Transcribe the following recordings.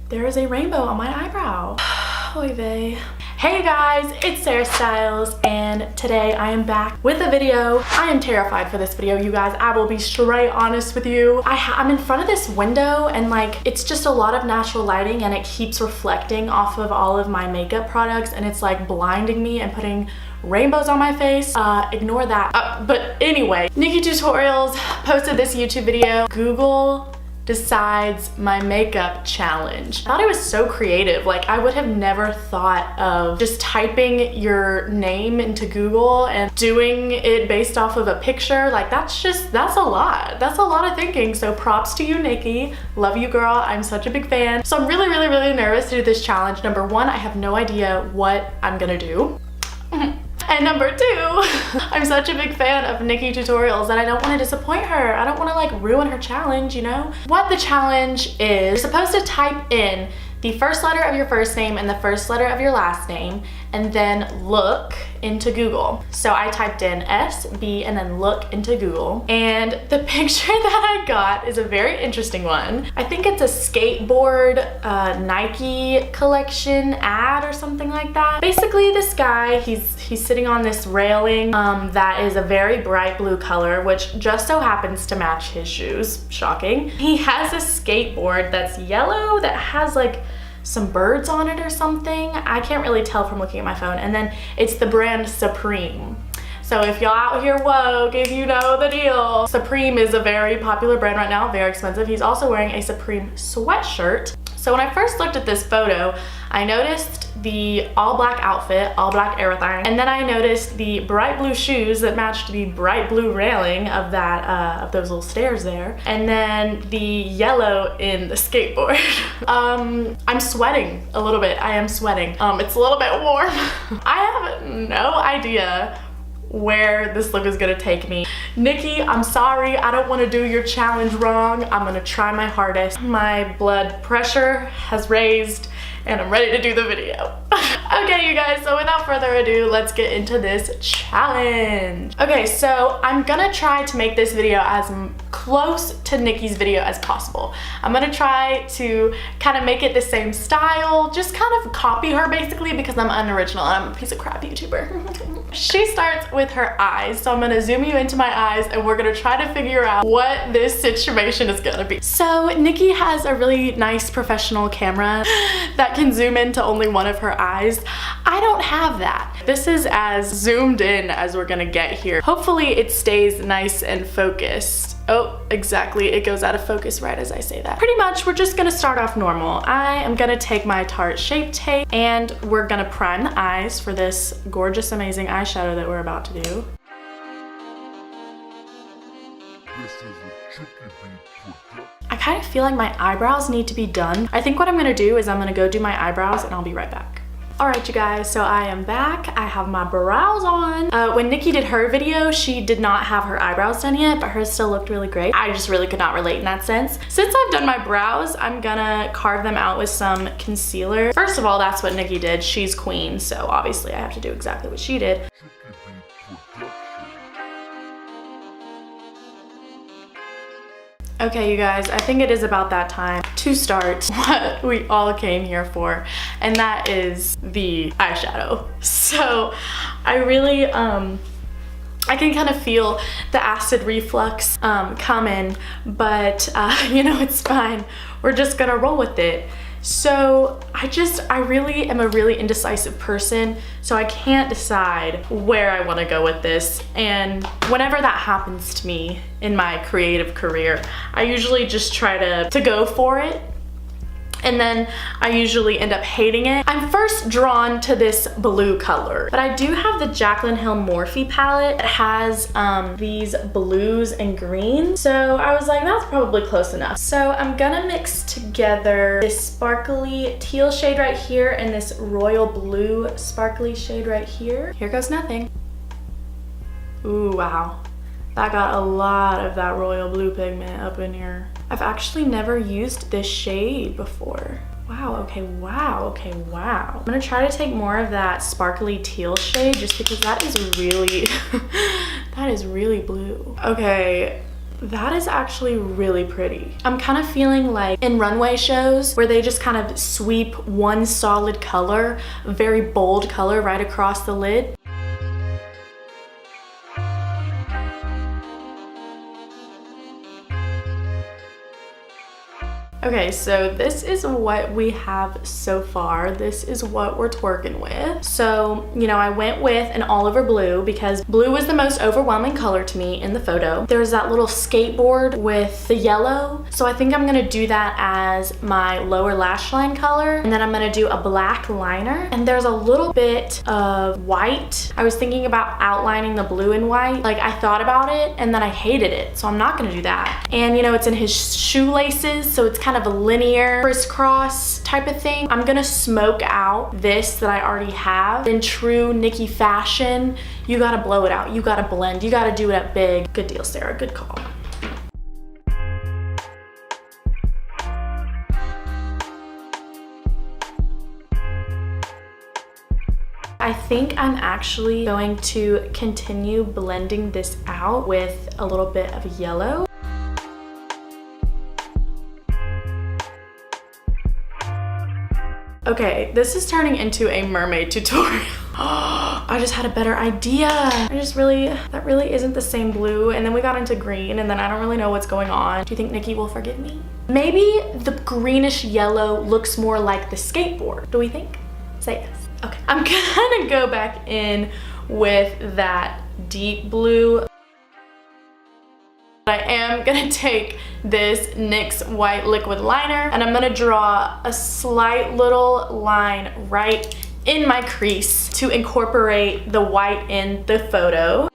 there is a rainbow on my eyebrow. Oy vey. Hey guys, it's SaraStyles, and today I am back with a video. I am terrified for this video, you guys. I will be straight honest with you. I'm in front of this window and like it's just a lot of natural lighting and it keeps reflecting off of all of my makeup products and it's like blinding me and putting rainbows on my face. Ignore that. But anyway, NikkieTutorials posted this YouTube video. Google decides my makeup challenge. I thought it was so creative. Like I would have never thought of just typing your name into Google and doing it based off of a picture. Like that's a lot. That's a lot of thinking. So props to you, Nikki. Love you, girl. I'm such a big fan. So I'm really nervous to do this challenge. Number one, I have no idea what I'm gonna do. And number two, I'm such a big fan of NikkieTutorials that I don't want to disappoint her. I don't want to like ruin her challenge, you know? What the challenge is, you're supposed to type in the first letter of your first name and the first letter of your last name and then look into Google. So I typed in SB and then look into Google. And the picture that I got is a very interesting one. I think it's a skateboard Nike collection ad or something like that. Basically this guy, he's sitting on this railing that is a very bright blue color, which just so happens to match his shoes. Shocking. He has a skateboard that's yellow that has like some birds on it or something. I can't really tell from looking at my phone. And then it's the brand Supreme. So if y'all out here woke, if you know the deal, Supreme is a very popular brand right now, very expensive. He's also wearing a Supreme sweatshirt. So when I first looked at this photo, I noticed the all black outfit, all black everything, and then I noticed the bright blue shoes that matched the bright blue railing of that of those little stairs there, and then the yellow in the skateboard. I'm sweating a little bit. I am sweating. It's a little bit warm. I have no idea where this look is gonna take me. Nikki, I'm sorry, I don't want to do your challenge wrong. I'm gonna try my hardest. My blood pressure has raised and I'm ready to do the video. Okay, you guys, so without further ado, let's get into this challenge. Okay, so I'm gonna try to make this video as close to Nikkie's video as possible. I'm gonna try to kind of make it the same style, just kind of copy her basically because I'm unoriginal and I'm a piece of crap YouTuber. She starts with her eyes, so I'm gonna zoom you into my eyes and we're gonna try to figure out what this situation is gonna be. So Nikkie has a really nice professional camera that can zoom into only one of her eyes. I don't have that. This is as zoomed in as we're gonna get here. Hopefully it stays nice and focused. Oh, exactly, it goes out of focus right as I say that. Pretty much, we're just gonna start off normal. I am gonna take my Tarte Shape Tape and we're gonna prime the eyes for this gorgeous, amazing eyeshadow that we're about to do. I kind of feel like my eyebrows need to be done. I think what I'm gonna do is I'm gonna go do my eyebrows and I'll be right back. All right, you guys, so I am back. I have my brows on. When Nikkie did her video, she did not have her eyebrows done yet, but hers still looked really great. I just really could not relate in that sense. Since I've done my brows, I'm gonna carve them out with some concealer. First of all, that's what Nikkie did. She's queen, so obviously I have to do exactly what she did. Okay, you guys, I think it is about that time to start what we all came here for, and that is the eyeshadow. So I really, I can kind of feel the acid reflux coming, but you know, it's fine. We're just gonna roll with it. So I really am a really indecisive person, so I can't decide where I want to go with this. And whenever that happens to me in my creative career, I usually just try to go for it. And then I usually end up hating it. I'm first drawn to this blue color, but I do have the Jaclyn Hill Morphe palette. It has these blues and greens. So I was like, that's probably close enough. So I'm gonna mix together this sparkly teal shade right here and this royal blue sparkly shade right here. Here goes nothing. Ooh, wow. That got a lot of that royal blue pigment up in here. I've actually never used this shade before. Wow, okay, wow, okay, wow. I'm gonna try to take more of that sparkly teal shade just because that is really, that is really blue. Okay, That is actually really pretty. I'm kind of feeling like in runway shows where they just kind of sweep one solid color, a very bold color right across the lid. Okay, so this is what we have so far. This is what we're twerking with. So, you know, I went with an all over blue because blue was the most overwhelming color to me in the photo. There's that little skateboard with the yellow. So I think I'm gonna do that as my lower lash line color. And then I'm gonna do a black liner. And there's a little bit of white. I was thinking about outlining the blue and white. Like I thought about it and then I hated it. So I'm not gonna do that. And you know, it's in his shoelaces. So it's kind of a linear crisscross type of thing. I'm gonna smoke out this that I already have. In true Nikkie fashion, you gotta blow it out. You gotta blend. You gotta do it up big. Good deal, Sarah. Good call. I think I'm actually going to continue blending this out with a little bit of yellow. Okay, this is turning into a mermaid tutorial. I just had a better idea. That really isn't the same blue. And then we got into green and then I don't really know what's going on. Do you think Nikkie will forgive me? Maybe the greenish yellow looks more like the skateboard. Do we think? Say yes. Okay, I'm gonna go back in with that deep blue. I am gonna take this NYX white liquid liner and I'm gonna draw a slight little line right in my crease to incorporate the white in the photo.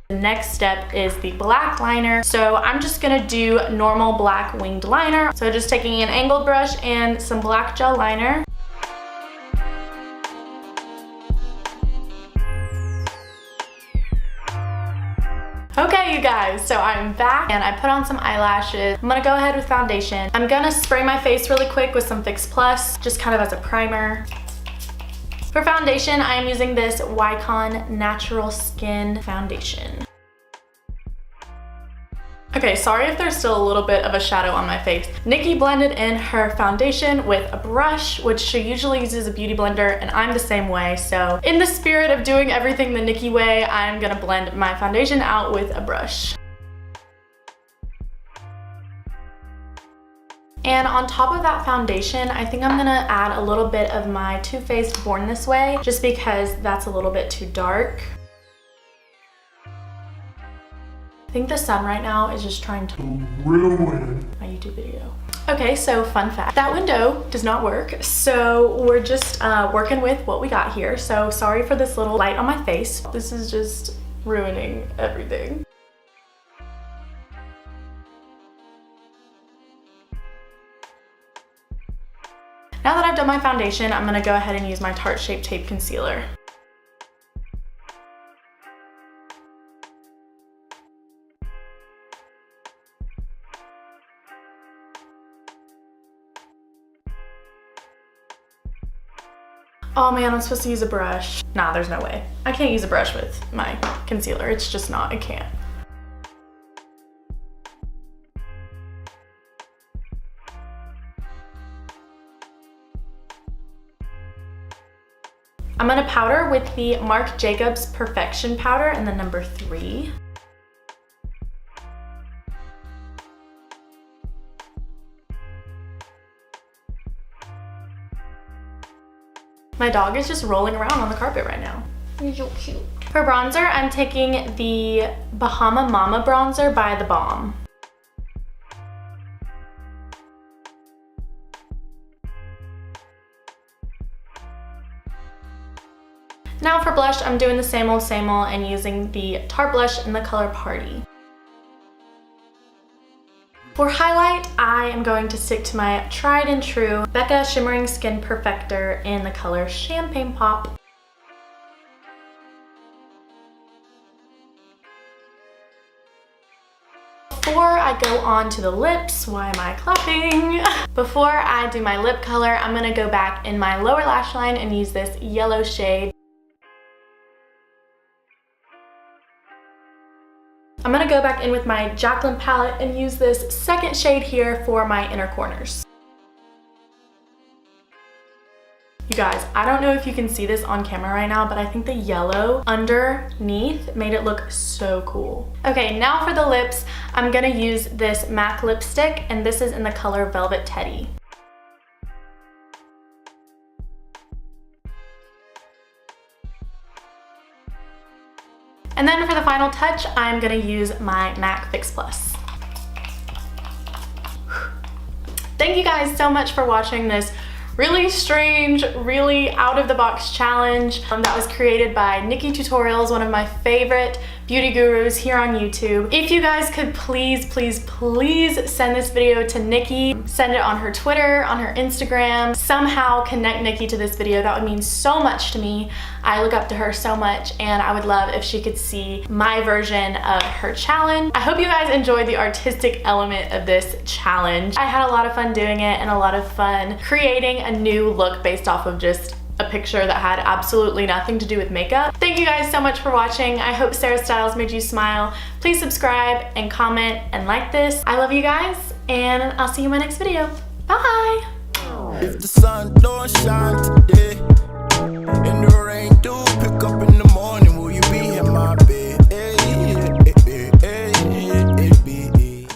The next step is the black liner. So I'm just gonna do normal black winged liner. So just taking an angled brush and some black gel liner. Okay, you guys, so I'm back and I put on some eyelashes. I'm gonna go ahead with foundation. I'm gonna spray my face really quick with some Fix Plus, just kind of as a primer. For foundation, I am using this Wycon Natural Skin Foundation. Okay, sorry if there's still a little bit of a shadow on my face. Nikkie blended in her foundation with a brush, which she usually uses a beauty blender, and I'm the same way. So in the spirit of doing everything the Nikkie way, I'm gonna blend my foundation out with a brush. And on top of that foundation, I think I'm gonna add a little bit of my Too Faced Born This Way, just because that's a little bit too dark. I think the sun right now is just trying to ruin my YouTube video. Okay, so fun fact, that window does not work. So we're just working with what we got here. So sorry for this little light on my face. This is just ruining everything. Now that I've done my foundation, I'm gonna go ahead and use my Tarte Shape Tape Concealer. Oh man, I'm supposed to use a brush. Nah, there's no way. I can't use a brush with my concealer. It's just not, I can't. I'm gonna powder with the Marc Jacobs Perfection Powder in the number 3. My dog is just rolling around on the carpet right now. He's so cute. For bronzer, I'm taking the Bahama Mama bronzer by The Balm. Now for blush, I'm doing the same old and using the Tarte blush in the color Party. For highlight, I am going to stick to my tried and true Becca Shimmering Skin Perfector in the color Champagne Pop. Before I I go on to the lips, why am I clapping? Before I do my lip color, I'm gonna go back in my lower lash line and use this yellow shade. I'm gonna go back in with my Jaclyn palette and use this second shade here for my inner corners. You guys, I don't know if you can see this on camera right now, but I think the yellow underneath made it look so cool. Okay, now for the lips, I'm gonna use this MAC lipstick, and this is in the color Velvet Teddy. And then for the final touch, I'm gonna use my MAC Fix Plus. Thank you guys so much for watching this really strange, really out of the box challenge that was created by NikkieTutorials, one of my favorite beauty gurus here on YouTube. If you guys could please send this video to Nikkie, send it on her Twitter, on her Instagram, somehow connect Nikkie to this video, that would mean so much to me. I look up to her so much, and I would love if she could see my version of her challenge. I hope you guys enjoyed the artistic element of this challenge. I had a lot of fun doing it and a lot of fun creating a new look based off of just a picture that had absolutely nothing to do with makeup. Thank you guys so much for watching. I hope SaraStyles made you smile. Please subscribe and comment and like this. I love you guys, and I'll see you in my next video. Bye! If the sun don't shine today,